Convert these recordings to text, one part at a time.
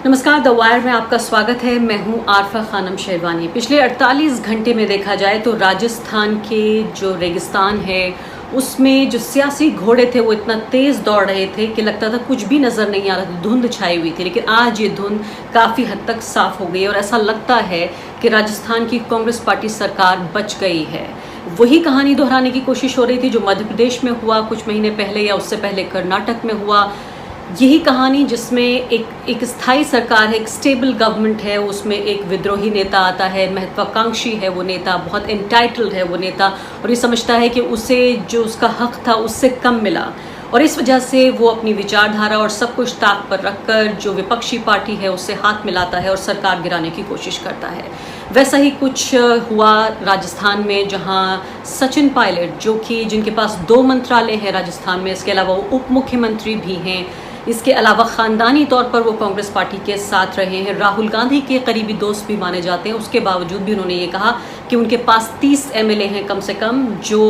नमस्कार, the wire में आपका स्वागत है। मैं हूं आरफा खानम शेरवानी। पिछले 48 घंटे में देखा जाए तो राजस्थान के जो रेगिस्तान है उसमें जो सियासी घोड़े थे वो इतना तेज़ दौड़ रहे थे कि लगता था कुछ भी नज़र नहीं आ रहा था, धुंध छाई हुई थी। लेकिन आज ये धुंध काफ़ी हद तक साफ हो गई और ऐसा लगता है कि राजस्थान की कांग्रेस पार्टी सरकार बच गई है। वही कहानी दोहराने की कोशिश हो रही थी जो मध्य प्रदेश में हुआ कुछ महीने पहले या उससे पहले कर्नाटक में हुआ। यही कहानी जिसमें एक स्थायी सरकार है, एक स्टेबल गवर्नमेंट है, उसमें एक विद्रोही नेता आता है, महत्वाकांक्षी है वो नेता, बहुत एंटाइटल्ड है वो नेता और ये समझता है कि उसे जो उसका हक था उससे कम मिला और इस वजह से वो अपनी विचारधारा और सब कुछ ताक पर रखकर जो विपक्षी पार्टी है उससे हाथ मिलाता है और सरकार गिराने की कोशिश करता है। वैसा ही कुछ हुआ राजस्थान में, जहां सचिन पायलट जो कि जिनके पास 2 मंत्रालय हैं राजस्थान में, इसके अलावा वो उप मुख्यमंत्री भी हैं, इसके अलावा ख़ानदानी तौर पर वो कांग्रेस पार्टी के साथ रहे हैं, राहुल गांधी के करीबी दोस्त भी माने जाते हैं। उसके बावजूद भी उन्होंने ये कहा कि उनके पास 30 एमएलए हैं कम से कम जो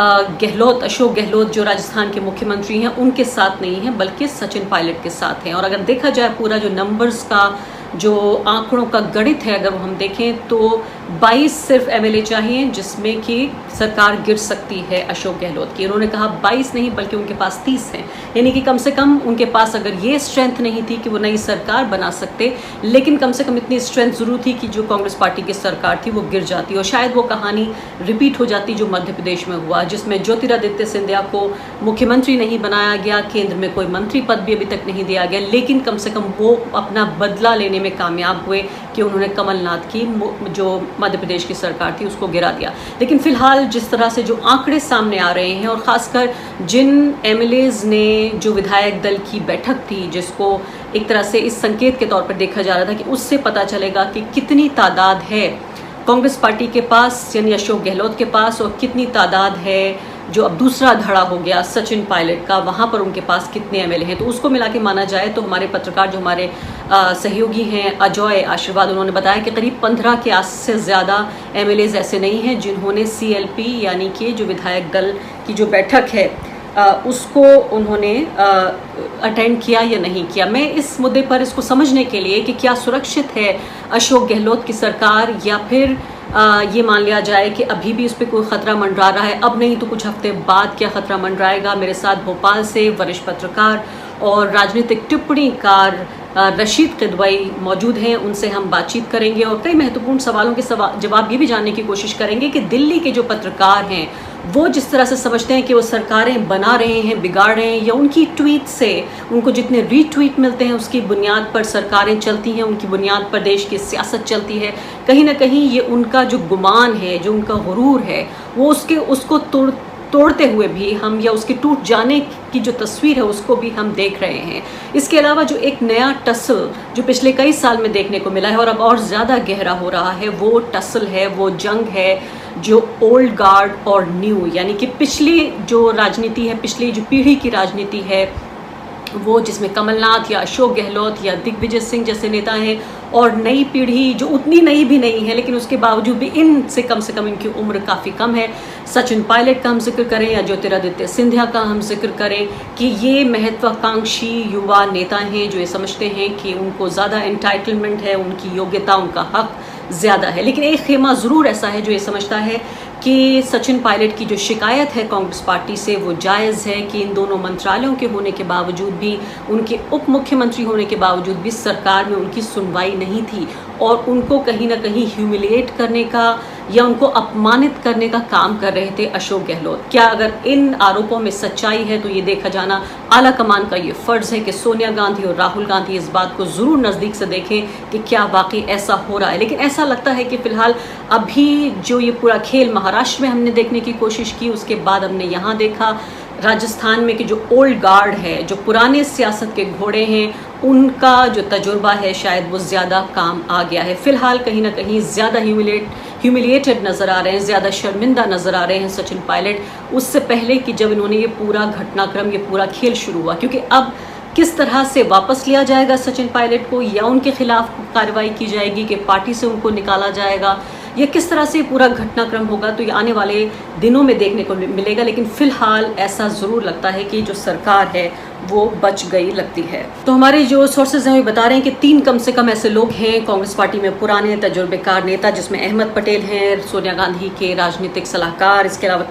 अशोक गहलोत जो राजस्थान के मुख्यमंत्री हैं उनके साथ नहीं हैं बल्कि सचिन पायलट के साथ हैं। और अगर देखा जाए पूरा जो नंबर्स का जो आंकड़ों का गणित है अगर हम देखें तो 22 सिर्फ एमएलए चाहिए जिसमें कि सरकार गिर सकती है अशोक गहलोत की। उन्होंने कहा 22 नहीं बल्कि उनके पास 30 हैं, यानी कि कम से कम उनके पास अगर ये स्ट्रेंथ नहीं थी कि वो नई सरकार बना सकते, लेकिन कम से कम इतनी स्ट्रेंथ जरूर थी कि जो कांग्रेस पार्टी की सरकार थी वो गिर जाती और शायद वो कहानी रिपीट हो जाती जो मध्य प्रदेश में हुआ, जिसमें ज्योतिरादित्य सिंधिया को मुख्यमंत्री नहीं बनाया गया, केंद्र में कोई मंत्री पद भी अभी तक नहीं दिया गया, लेकिन कम से कम वो अपना बदला लेने में कामयाब हुए कि उन्होंने कमलनाथ की जो मध्य प्रदेश की सरकार थी उसको गिरा दिया। लेकिन फिलहाल जिस तरह से जो आंकड़े सामने आ रहे हैं और खासकर जिन एमएलएज ने जो विधायक दल की बैठक थी जिसको एक तरह से इस संकेत के तौर पर देखा जा रहा था कि उससे पता चलेगा कि कितनी तादाद है कांग्रेस पार्टी के पास यानी अशोक गहलोत के पास और कितनी तादाद है जो अब दूसरा धड़ा हो गया सचिन पायलट का, वहाँ पर उनके पास कितने एमएलए हैं। तो उसको मिला के माना जाए तो हमारे पत्रकार जो हमारे सहयोगी हैं अजय आशीर्वाद, उन्होंने बताया कि करीब 15 के आस से ज़्यादा एमएलएज ऐसे नहीं हैं जिन्होंने सीएलपी यानी कि जो विधायक दल की जो बैठक है उसको उन्होंने अटेंड किया या नहीं किया। मैं इस मुद्दे पर इसको समझने के लिए कि क्या सुरक्षित है अशोक गहलोत की सरकार या फिर ये मान लिया जाए कि अभी भी उस पर कोई खतरा मंडरा रहा है, अब नहीं तो कुछ हफ्ते बाद क्या खतरा मंडराएगा। मेरे साथ भोपाल से वरिष्ठ पत्रकार और राजनीतिक टिप्पणीकार रशीद किदवई मौजूद हैं, उनसे हम बातचीत करेंगे और कई महत्वपूर्ण सवालों के जवाब ये भी जानने की कोशिश करेंगे कि दिल्ली के जो पत्रकार हैं वो जिस तरह से समझते हैं कि वो सरकारें बना रहे हैं, बिगाड़ रहे हैं, या उनकी ट्वीट से उनको जितने रीट्वीट मिलते हैं उसकी बुनियाद पर सरकारें चलती हैं, उनकी बुनियाद पर देश की सियासत चलती है। कहीं ना कहीं ये उनका जो गुमान है, जो उनका गुरूर है, वो उसको तोड़ते हुए भी हम या उसके टूट जाने की जो तस्वीर है उसको भी हम देख रहे हैं। इसके अलावा जो एक नया टसल जो पिछले कई साल में देखने को मिला है और अब और ज़्यादा गहरा हो रहा है, वो टसल है, वो जंग है जो ओल्ड गार्ड और न्यू यानी कि पिछली जो राजनीति है, पिछली जो पीढ़ी की राजनीति है वो जिसमें कमलनाथ या अशोक गहलोत या दिग्विजय सिंह जैसे नेता हैं, और नई पीढ़ी जो उतनी नई भी नहीं है लेकिन उसके बावजूद भी इनसे कम से कम इनकी उम्र काफ़ी कम है। सचिन पायलट का हम जिक्र करें या ज्योतिरादित्य सिंधिया का हम जिक्र करें कि ये महत्वाकांक्षी युवा नेता हैं जो ये समझते हैं कि उनको ज़्यादा एंटाइटलमेंट है, उनकी योग्यता, उनका हक ज़्यादा है। लेकिन एक खेमा ज़रूर ऐसा है जो ये समझता है कि सचिन पायलट की जो शिकायत है कांग्रेस पार्टी से वो जायज़ है कि इन दोनों मंत्रालयों के होने के बावजूद भी, उनके उप मुख्यमंत्री होने के बावजूद भी सरकार में उनकी सुनवाई नहीं थी और उनको कहीं ना कहीं ह्यूमिलिएट करने का या उनको अपमानित करने का काम कर रहे थे अशोक गहलोत। क्या अगर इन आरोपों में सच्चाई है तो ये देखा जाना आला कमान का ये फ़र्ज़ है कि सोनिया गांधी और राहुल गांधी इस बात को ज़रूर नज़दीक से देखें कि क्या वाकई ऐसा हो रहा है। लेकिन ऐसा लगता है कि फ़िलहाल अभी जो ये पूरा खेल महाराष्ट्र में हमने देखने की कोशिश की, उसके बाद हमने यहाँ देखा राजस्थान में कि जो ओल्ड गार्ड है, जो पुराने सियासत के घोड़े हैं, उनका जो तजुर्बा है शायद वो ज़्यादा काम आ गया है। फ़िलहाल कहीं ना कहीं ज़्यादा ह्यूमिलिएटेड नज़र आ रहे हैं, ज़्यादा शर्मिंदा नज़र आ रहे हैं सचिन पायलट उससे पहले कि जब इन्होंने ये पूरा घटनाक्रम, ये पूरा खेल शुरू हुआ। क्योंकि अब किस तरह से वापस लिया जाएगा सचिन पायलट को, या उनके खिलाफ कार्रवाई की जाएगी कि पार्टी से उनको निकाला जाएगा, या किस तरह से पूरा घटनाक्रम होगा, तो ये आने वाले दिनों में देखने को मिलेगा। लेकिन फिलहाल ऐसा ज़रूर लगता है कि जो सरकार है वो बच गई लगती है। तो हमारे जो सोर्सेज हैं वो बता रहे हैं कि 3 कम से कम ऐसे लोग हैं कांग्रेस पार्टी में पुराने तजुर्बेकार नेता, जिसमें अहमद पटेल हैं, सोनिया गांधी के राजनीतिक सलाहकार, इसके अलावा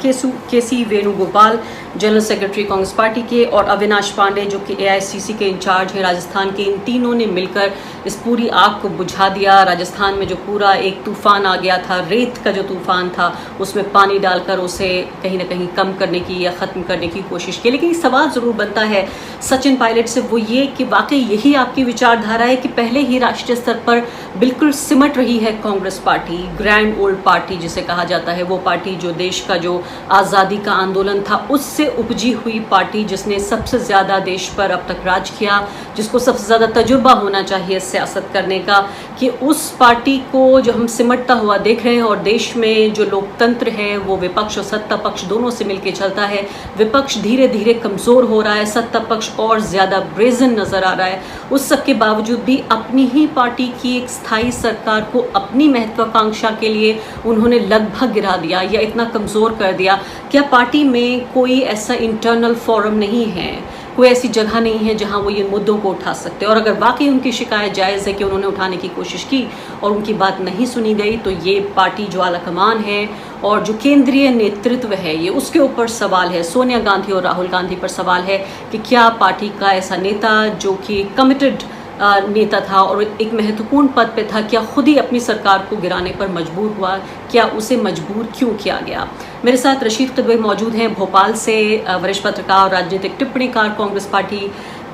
KC Venugopal general secretary Congress party के, और अविनाश पांडे जो कि AICC के इंचार्ज हैं राजस्थान के। इन तीनों ने मिलकर इस पूरी आग को बुझा दिया। राजस्थान में जो पूरा एक तूफान आ गया था, रेत का जो तूफान था, उसमें पानी डालकर उसे कहीं ना कहीं कम करने की या ख़त्म करने की कोशिश की। लेकिन सवाल ज़रूर बनता है सचिन पायलट से, वो ये कि वाकई यही आपकी विचारधारा है कि पहले ही राष्ट्रीय स्तर पर बिल्कुल सिमट रही है Congress party, grand old party जिसे कहा जाता है, वो पार्टी जो देश का जो आज़ादी का आंदोलन था उससे उपजी हुई पार्टी, जिसने सबसे ज़्यादा देश पर अब तक राज किया, जिसको सबसे ज़्यादा तजुर्बा होना चाहिए सियासत करने का, कि उस पार्टी को जो हम सिमटता हुआ देख रहे हैं। और देश में जो लोकतंत्र है वो विपक्ष और सत्ता पक्ष दोनों से मिलकर चलता है। विपक्ष धीरे धीरे कमज़ोर हो रहा है, सत्ता पक्ष और ज़्यादा ब्रेजन नज़र आ रहा है। उस सब के बावजूद भी अपनी ही पार्टी की एक स्थायी सरकार को अपनी महत्वाकांक्षा के लिए उन्होंने लगभग गिरा दिया या इतना कमज़ोर कर दिया। क्या पार्टी में कोई ऐसा इंटरनल फोरम नहीं है, कोई ऐसी जगह नहीं है जहां वो ये मुद्दों को उठा सकते हैं? और अगर वाकई उनकी शिकायत जायज़ है कि उन्होंने उठाने की कोशिश की और उनकी बात नहीं सुनी गई, तो ये पार्टी जो आलाकमान है और जो केंद्रीय नेतृत्व है, ये उसके ऊपर सवाल है। सोनिया गांधी और राहुल गांधी पर सवाल है कि क्या पार्टी का ऐसा नेता जो कि कमिटेड नेता था और एक महत्वपूर्ण पद पे था, क्या खुद ही अपनी सरकार को गिराने पर मजबूर हुआ? क्या उसे मजबूर क्यों किया गया? मेरे साथ रशीद किदवई मौजूद हैं भोपाल से, वरिष्ठ पत्रकार और राजनीतिक टिप्पणीकार, कांग्रेस पार्टी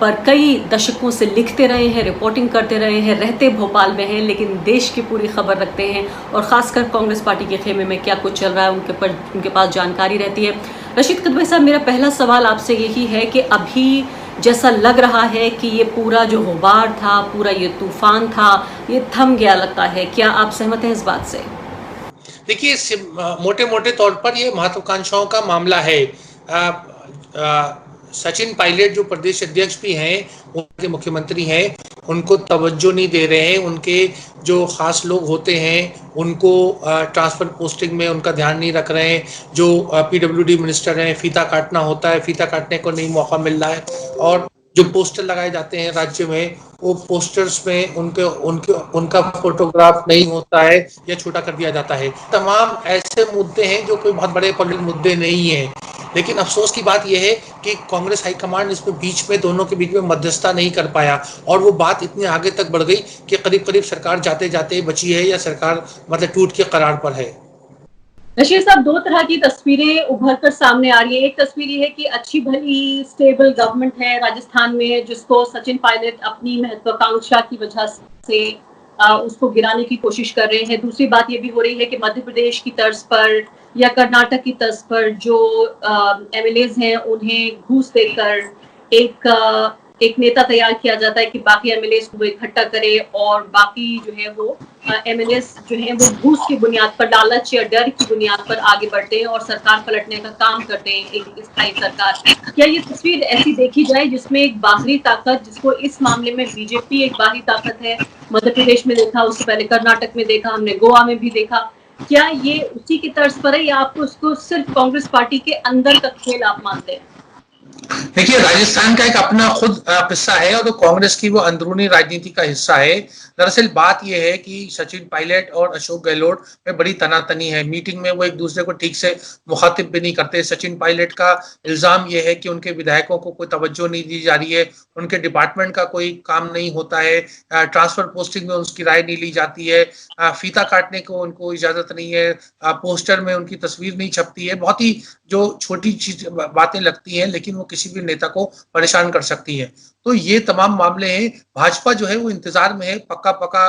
पर कई दशकों से लिखते रहे हैं, रिपोर्टिंग करते रहे हैं, रहते भोपाल में हैं, लेकिन देश की पूरी खबर रखते हैं और ख़ासकर कांग्रेस पार्टी के खेमे में क्या कुछ चल रहा है उनके पास जानकारी रहती है। रशीद किदवई साहब, मेरा पहला सवाल आपसे यही है कि अभी जैसा लग रहा है कि ये पूरा जो गुबार था, पूरा ये तूफान था, ये थम गया लगता है, क्या आप सहमत हैं इस बात से? देखिए, मोटे मोटे तौर पर ये महत्वाकांक्षाओं का मामला है। सचिन पायलट जो प्रदेश अध्यक्ष भी हैं, उनके मुख्यमंत्री हैं, उनको तवज्जो नहीं दे रहे हैं। उनके जो खास लोग होते हैं उनको ट्रांसफर पोस्टिंग में उनका ध्यान नहीं रख रहे हैं। जो PWD मिनिस्टर हैं, फीता काटना होता है, फीता काटने को नहीं मौका मिल रहा है। और जो पोस्टर लगाए जाते हैं राज्य में, वो पोस्टर्स में उनका फोटोग्राफ नहीं होता है या छोटा कर दिया जाता है। तमाम ऐसे मुद्दे हैं जो कोई बहुत बड़े पगड़े मुद्दे नहीं हैं, लेकिन अफसोस की बात यह है कि कांग्रेस हाईकमान इसमें बीच में दोनों के बीच में मध्यस्थता नहीं कर पाया और वो बात इतनी आगे तक बढ़ गई कि करीब करीब सरकार जाते जाते बची है या सरकार मतलब टूट के करार पर है। रशीद साहब, दो तरह की तस्वीरें उभर कर सामने आ रही है। एक तस्वीर ये है कि अच्छी भली स्टेबल गवर्नमेंट है राजस्थान में, जिसको सचिन पायलट अपनी महत्वाकांक्षा की वजह से उसको गिराने की कोशिश कर रहे हैं। दूसरी बात ये भी हो रही है कि मध्य प्रदेश की तर्ज पर या कर्नाटक की तर्ज पर जो MLAs हैं उन्हें घूस देकर एक नेता तैयार किया जाता है कि बाकी MLAs को वो इकट्ठा करे और बाकी जो है वो MLAs जो है वो घूस की बुनियाद पर, लालच या डर की बुनियाद पर आगे बढ़ते हैं और सरकार पलटने का काम करते हैं, एक स्थायी सरकार। क्या ये तस्वीर ऐसी देखी जाए जिसमें एक बाहरी ताकत, जिसको इस मामले में BJP एक बाहरी ताकत है, मध्य प्रदेश में देखा, उससे पहले कर्नाटक में देखा, हमने गोवा में भी देखा, क्या ये उसी की तर्ज पर है या आपको उसको सिर्फ कांग्रेस पार्टी के अंदर का खेल आप मानते हैं? देखिए, राजस्थान का एक अपना खुद किस्सा है और तो कांग्रेस की वो अंदरूनी राजनीति का हिस्सा है। दरअसल बात यह है कि सचिन पायलट और अशोक गहलोत में बड़ी तनातनी है। मीटिंग में वो एक दूसरे को ठीक से मुखातिब भी नहीं करते। सचिन पायलट का इल्जाम यह है कि उनके विधायकों को कोई तवज्जो नहीं दी जा रही है, उनके डिपार्टमेंट का कोई काम नहीं होता है, ट्रांसफर पोस्टिंग में उसकी राय नहीं ली जाती है, फीता काटने को उनको इजाजत नहीं है, पोस्टर में उनकी तस्वीर नहीं छपती है। बहुत ही जो छोटी चीज बातें लगती हैं लेकिन वो किसी भी नेता को परेशान कर सकती है। तो ये तमाम मामले हैं। भाजपा जो है वो इंतजार में है, पक्का पक्का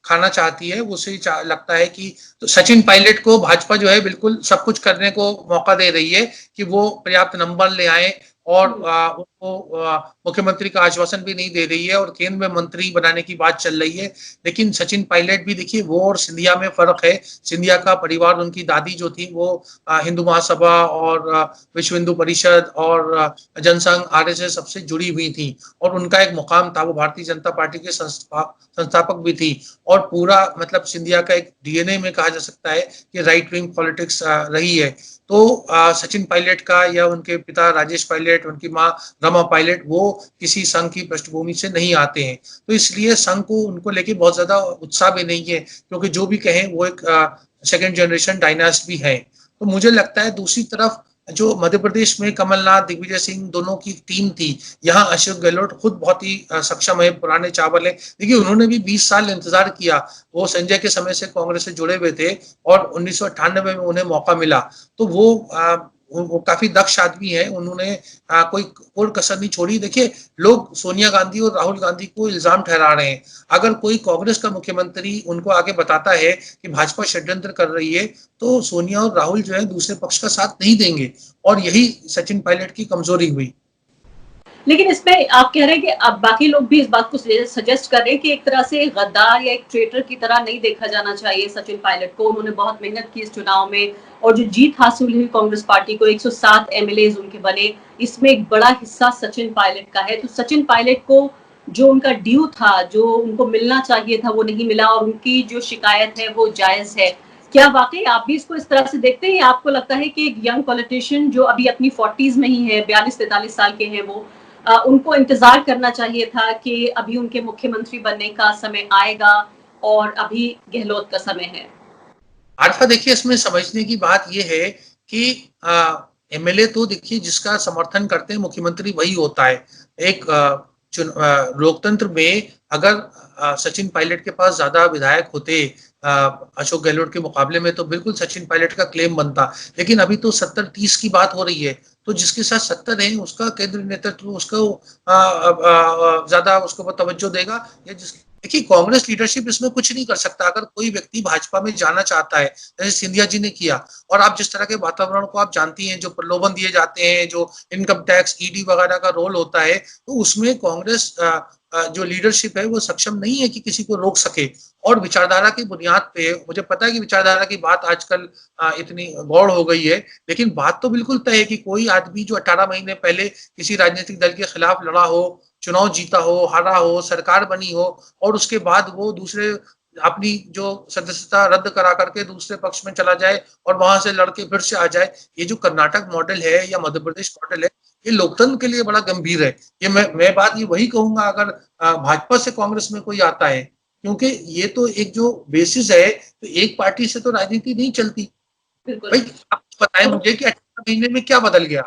खाना चाहती है। उसे लगता है कि तो सचिन पायलट को भाजपा जो है बिल्कुल सब कुछ करने को मौका दे रही है कि वो पर्याप्त नंबर ले आए और उनको मुख्यमंत्री का आश्वासन भी नहीं दे रही है और केंद्र में मंत्री बनाने की बात चल रही है। लेकिन सचिन पायलट भी देखिए, वो और सिंधिया में फर्क है। सिंधिया का परिवार, उनकी दादी जो थी वो हिंदू महासभा और विश्व हिंदू परिषद और जनसंघ RSS सबसे जुड़ी हुई थी और उनका एक मुकाम था, वो भारतीय जनता पार्टी के संस्थापक भी थी और पूरा मतलब सिंधिया का एक DNA में कहा जा सकता है कि राइट विंग पॉलिटिक्स रही है। तो सचिन पायलट का या उनके पिता राजेश पायलट, उनकी माँ समा पायलट वो किसी संघ की पृष्ठभूमि से नहीं आते हैं, तो इसलिए संघ को उनको लेके बहुत ज्यादा उत्साह भी नहीं है, क्योंकि जो भी कहें वो एक सेकेंड जनरेशन डायनास्ट भी है। तो मुझे लगता है दूसरी तरफ जो मध्य प्रदेश में कमलनाथ, दिग्विजय सिंह दोनों की टीम थी, यहाँ अशोक गहलोत खुद बहुत ही सक्षम है, पुराने चावल है। देखिए उन्होंने भी 20 साल इंतजार किया, वो संजय के समय से कांग्रेस से जुड़े हुए थे और 1998 में उन्हें मौका मिला, तो वो काफी दक्ष आदमी है, उन्होंने कोई कसर नहीं छोड़ी। देखिए लोग सोनिया गांधी और राहुल गांधी को इल्जाम ठहरा रहे हैं, अगर कोई कांग्रेस का मुख्यमंत्री उनको आगे बताता है कि भाजपा षड्यंत्र कर रही है, तो सोनिया और राहुल जो है दूसरे पक्ष का साथ नहीं देंगे, और यही सचिन पायलट की कमजोरी हुई। लेकिन इसमें आप कह रहे हैं कि अब बाकी लोग भी इस बात को सजेस्ट कर रहे हैं कि एक तरह से गद्दार या एक ट्रेटर की तरह नहीं देखा जाना चाहिए सचिन पायलट को। उन्होंने बहुत मेहनत की इस चुनाव में, और जो जीत हासिल हुई कांग्रेस पार्टी को, 107 एमएलए उनके बने, इसमें एक बड़ा हिस्सा सचिन पायलट का है। तो सचिन पायलट को जो उनका ड्यू था, जो उनको मिलना चाहिए था, वो नहीं मिला, और उनकी जो शिकायत है वो जायज है। क्या वाकई आप भी इसको इस तरह से देखते हैं, या आपको लगता है कि एक यंग पॉलिटिशियन जो अभी अपनी 40s में ही है, 42-43 साल के हैं, वो उनको इंतजार करना चाहिए था कि अभी उनके मुख्यमंत्री बनने का समय आएगा और अभी गहलोत का समय है? आरिफा देखिए इसमें समझने की बात यह है कि एमएलए तो देखिए जिसका समर्थन करते हैं मुख्यमंत्री वही होता है। एक लोकतंत्र में अगर सचिन पायलट के पास ज्यादा विधायक होते अशोक गहलोत के मुकाबले में, तो बिल्कुल सचिन पायलट का क्लेम बनता, लेकिन अभी तो 70-30 की बात हो रही है, तो जिसके साथ 70 है उसका केंद्रीय नेतृत्व उसको ज्यादा उसको तवज्जो देगा, या जिस देखिए कांग्रेस लीडरशिप इसमें कुछ नहीं कर सकता। अगर कोई व्यक्ति भाजपा में जाना चाहता है, जैसे सिंधिया जी ने किया, और आप जिस तरह के वातावरण को आप जानती हैं, जो प्रलोभन दिए जाते हैं, जो इनकम टैक्स, ईडी वगैरह का रोल होता है, तो उसमें कांग्रेस जो लीडरशिप है वो सक्षम नहीं है कि किसी को रोक सके। और विचारधारा की बुनियाद पे, मुझे पता है कि विचारधारा की बात आजकल इतनी गौड़ हो गई है, लेकिन बात तो बिल्कुल तय है कि कोई आदमी जो 18 महीने पहले किसी राजनीतिक दल के खिलाफ लड़ा हो, चुनाव जीता हो, हारा हो, सरकार बनी हो, और उसके बाद वो दूसरे अपनी जो सदस्यता रद्द करा करके दूसरे पक्ष में चला जाए और वहां से लड़के फिर से आ जाए, ये जो कर्नाटक मॉडल है या मध्य प्रदेश मॉडल है, ये लोकतंत्र के लिए बड़ा गंभीर है। ये मैं बात ये वही कहूंगा अगर भाजपा से कांग्रेस में कोई आता है, क्योंकि ये तो एक जो बेसिस है, तो एक पार्टी से तो राजनीति नहीं चलती। भाई आप बताएं मुझे कि 18 महीने में क्या बदल गया?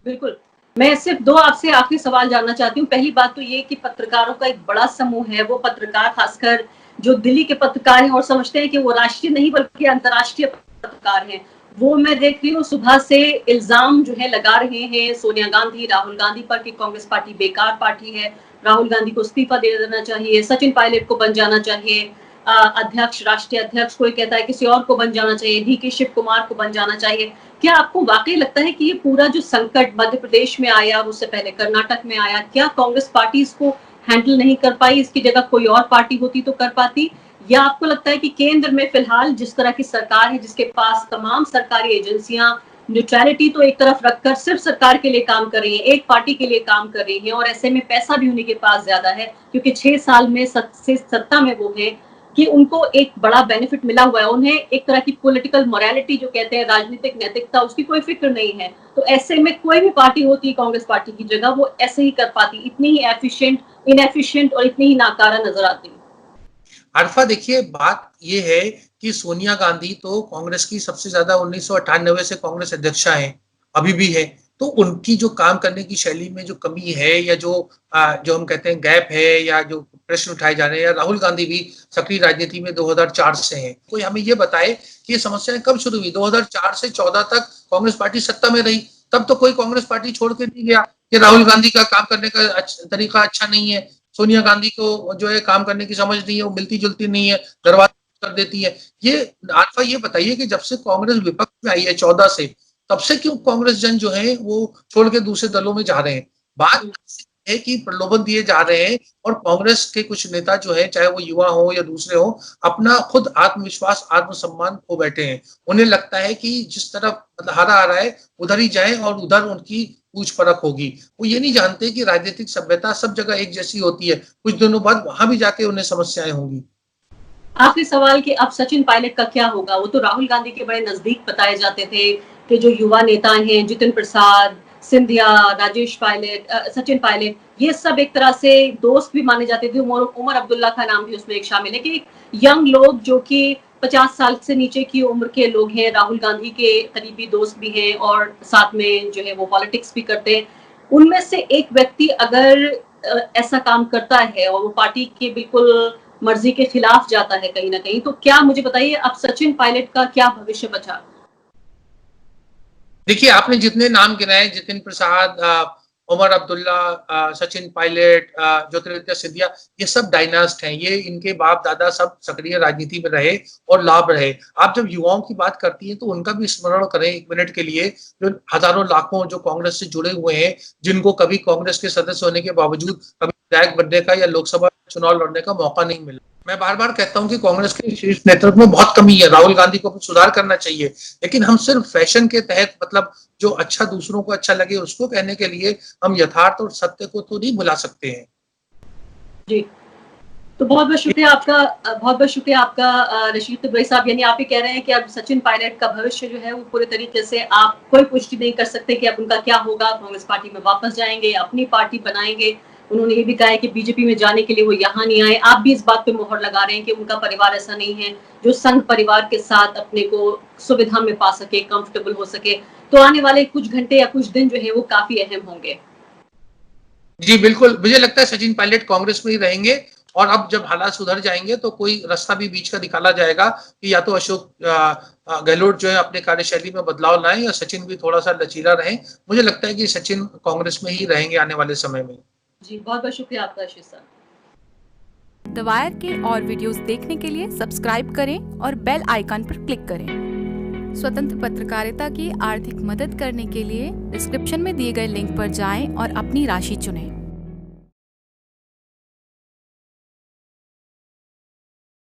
बिल्कुल, मैं सिर्फ 2 आपसे आखिरी सवाल जानना चाहती हूँ। पहली बात तो ये कि पत्रकारों का एक बड़ा समूह है, वो पत्रकार खासकर जो दिल्ली के पत्रकार हैं और समझते हैं कि वो राष्ट्रीय नहीं बल्कि अंतर्राष्ट्रीय पत्रकार हैं, वो मैं देख रही हूँ सुबह से इल्जाम जो है लगा रहे हैं सोनिया गांधी, राहुल गांधी पर कि कांग्रेस पार्टी बेकार पार्टी है, राहुल गांधी को इस्तीफा दे देना चाहिए, सचिन पायलट को बन जाना चाहिए अध्यक्ष, राष्ट्रीय अध्यक्ष। कोई कहता है किसी और को बन जाना चाहिए, डीके शिव कुमार को बन जाना चाहिए। क्या आपको वाकई लगता है कि ये पूरा जो संकट मध्य प्रदेश में आया, उससे पहले कर्नाटक में आया, क्या कांग्रेस पार्टी इसको हैंडल नहीं कर पाई? इसकी जगह कोई और पार्टी होती तो कर पाती? या आपको लगता है कि केंद्र में फिलहाल जिस तरह की सरकार है, जिसके पास तमाम सरकारी एजेंसियां न्यूट्रलिटी तो एक तरफ रखकर सिर्फ सरकार के लिए काम कर रही है, एक पार्टी के लिए काम कर रही है, और ऐसे में पैसा भी उन्हीं के पास ज्यादा है क्योंकि 6 साल में सत्ता में वो है, कि उनको एक बड़ा बेनिफिट मिला हुआ है, उन्हें एक तरह की पॉलिटिकल मोरालिटी जो कहते हैं, राजनीतिक नैतिकता, उसकी कोई फिक्र नहीं है। तो ऐसे में कोई भी पार्टी होती कांग्रेस पार्टी की जगह, वो ऐसे ही कर पाती, इतनी ही इनएफिशिएंट और इतनी ही नाकारा नजर आती। अरफा देखिए बात ये है कि सोनिया गांधी तो कांग्रेस की सबसे ज्यादा 1998 से कांग्रेस अध्यक्षा है, अभी भी है, तो उनकी जो काम करने की शैली में जो कमी है, या जो हम कहते हैं गैप है, या जो प्रश्न उठाए जा रहे हैं, या राहुल गांधी भी सक्रिय राजनीति में 2004 से हैं, कोई हमें ये बताए कि ये समस्याएं कब शुरू हुई? 2004 से 14 तक कांग्रेस पार्टी सत्ता में रही, तब तो कोई कांग्रेस पार्टी छोड़ के नहीं गया कि राहुल गांधी का काम करने का तरीका अच्छा नहीं है, सोनिया गांधी को जो है काम करने की समझ नहीं है, वो मिलती जुलती नहीं है, दरवाजा कर देती है। ये आरिफा ये बताइए कि जब से कांग्रेस विपक्ष में आई है 14 से, तब से क्यों कांग्रेस जन जो है वो छोड़ के दूसरे दलों में जा रहे हैं? बात है कि प्रलोभन दिए जा रहे हैं, और कांग्रेस के कुछ नेता जो है, चाहे वो युवा हो या दूसरे हो, अपना खुद आत्मविश्वास, आत्मसम्मान खो बैठे हैं। उन्हें लगता है कि जिस तरफ हारा आ रहा है उधर ही जाए और उधर उनकी पूछ परख होगी। वो ये नहीं जानते कि राजनीतिक सभ्यता सब जगह एक जैसी होती है, कुछ दिनों बाद वहां भी जाके उन्हें समस्याएं होंगी। आखिरी सवाल कि अब सचिन पायलट का क्या होगा? वो तो राहुल गांधी के बड़े नजदीक बताए जाते थे कि जो युवा नेता हैं, जितिन प्रसाद, सिंधिया, राजेश पायलट, सचिन पायलट, ये सब एक तरह से दोस्त भी माने जाते थे। उमर अब्दुल्ला का नाम भी उसमें एक शामिल है कि यंग लोग जो कि 50 साल से नीचे की उम्र के लोग हैं, राहुल गांधी के करीबी दोस्त भी हैं और साथ में जो है वो पॉलिटिक्स भी करते हैं। उनमें से एक व्यक्ति अगर ऐसा काम करता है और वो पार्टी के बिल्कुल मर्जी के खिलाफ जाता है कहीं ना कहीं, तो क्या मुझे बताइए अब सचिन पायलट का क्या भविष्य बचा? देखिए, आपने जितने नाम गिनाए, जितिन प्रसाद, उमर अब्दुल्ला, सचिन पायलट, ज्योतिरादित्य सिंधिया, ये सब डायनास्ट हैं। ये इनके बाप दादा सब सक्रिय राजनीति में रहे और लाभ रहे। आप जब युवाओं की बात करती हैं तो उनका भी स्मरण करें एक मिनट के लिए, जो हजारों लाखों जो कांग्रेस से जुड़े हुए हैं, जिनको कभी कांग्रेस के सदस्य होने के बावजूद कभी विधायक बनने का या लोकसभा चुनाव लड़ने का मौका नहीं मिला। मैं बार बार कहता हूं कि कांग्रेस के शीर्ष नेतृत्व में बहुत कमी है। राहुल गांधी को सुधार करना चाहिए, लेकिन हम सिर्फ फैशन के तहत, मतलब जो अच्छा दूसरों को अच्छा लगे उसको कहने के लिए हम यथार्थ और सत्य को तो नहीं भुला सकते हैं। जी, तो बहुत बहुत शुक्रिया आपका रशीद तिब्बई साहब। यानी आप ये कह रहे हैं कि अब सचिन पायलट का भविष्य जो है वो पूरे तरीके से आप कोई पुष्टि नहीं कर सकते कि अब उनका क्या होगा, कांग्रेस पार्टी में वापस जाएंगे, अपनी पार्टी बनाएंगे। उन्होंने ये भी कहा है कि बीजेपी में जाने के लिए वो यहाँ नहीं आए। आप भी इस बात पे मोहर लगा रहे हैं कि उनका परिवार ऐसा नहीं है जो संघ परिवार के साथ अपने को सुविधा में पा सके, कंफर्टेबल हो सके। तो आने वाले कुछ घंटे या कुछ दिन जो है वो काफी अहम होंगे। जी बिल्कुल, मुझे लगता है सचिन पायलट कांग्रेस में ही रहेंगे और अब जब हालात सुधर जाएंगे तो कोई रास्ता भी बीच का निकाला जाएगा कि या तो अशोक गहलोत जो है अपने कार्यशैली में बदलाव लाएं या सचिन भी थोड़ा सा लचीला रहे। मुझे लगता है कि सचिन कांग्रेस में ही रहेंगे आने वाले समय में। जी, बहुत बहुत शुक्रिया आपका रशीद साहब। द वायर के और वीडियोस देखने के लिए सब्सक्राइब करें और बेल आइकन पर क्लिक करें। स्वतंत्र पत्रकारिता की आर्थिक मदद करने के लिए डिस्क्रिप्शन में दिए गए लिंक पर जाएं और अपनी राशि चुनें।